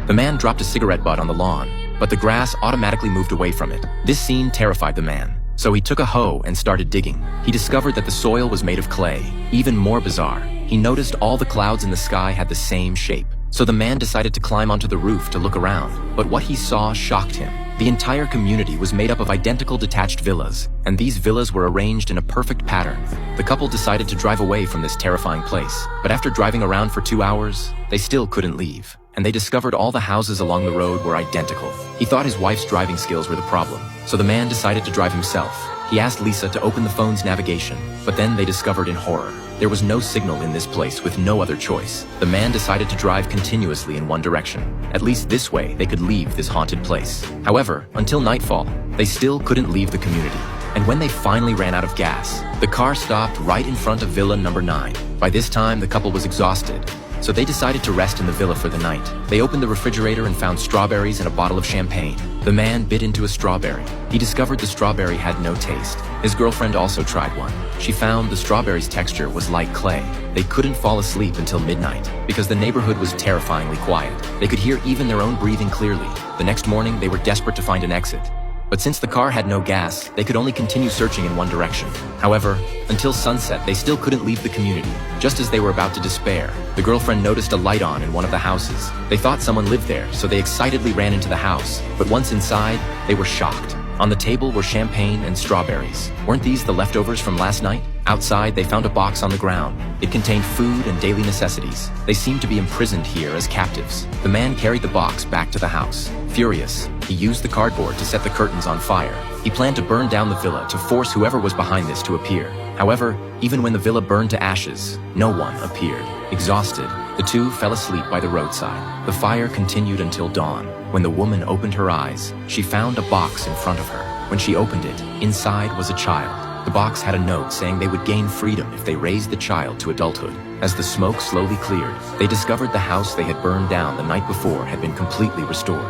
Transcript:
The man dropped a cigarette butt on the lawn, but the grass automatically moved away from it. This scene terrified the man, so he took a hoe and started digging. He discovered that the soil was made of clay. Even more bizarre, he noticed all the clouds in the sky had the same shape. So the man decided to climb onto the roof to look around, but what he saw shocked him. The entire community was made up of identical detached villas, and these villas were arranged in a perfect pattern. The couple decided to drive away from this terrifying place, but after driving around for 2 hours, they still couldn't leave, and they discovered all the houses along the road were identical. He thought his wife's driving skills were the problem, so the man decided to drive himself. He asked Lisa to open the phone's navigation, but then they discovered in horror, there was no signal in this place with no other choice. The man decided to drive continuously in one direction. At least this way, they could leave this haunted place. However, until nightfall, they still couldn't leave the community. And when they finally ran out of gas, the car stopped right in front of villa number 9. By this time, the couple was exhausted, so they decided to rest in the villa for the night. They opened the refrigerator and found strawberries and a bottle of champagne. The man bit into a strawberry. He discovered the strawberry had no taste. His girlfriend also tried one. She found the strawberry's texture was like clay. They couldn't fall asleep until midnight because the neighborhood was terrifyingly quiet. They could hear even their own breathing clearly. The next morning, they were desperate to find an exit. But since the car had no gas, they could only continue searching in one direction. However, until sunset, they still couldn't leave the community. Just as they were about to despair, the girlfriend noticed a light on in one of the houses. They thought someone lived there, so they excitedly ran into the house. But once inside, they were shocked. On the table were champagne and strawberries. Weren't these the leftovers from last night? Outside, they found a box on the ground. It contained food and daily necessities. They seemed to be imprisoned here as captives. The man carried the box back to the house. Furious, he used the cardboard to set the curtains on fire. He planned to burn down the villa to force whoever was behind this to appear. However, even when the villa burned to ashes, no one appeared. Exhausted, the two fell asleep by the roadside. The fire continued until dawn. When the woman opened her eyes, she found a box in front of her. When she opened it, inside was a child. The box had a note saying they would gain freedom if they raised the child to adulthood. As the smoke slowly cleared, they discovered the house they had burned down the night before had been completely restored.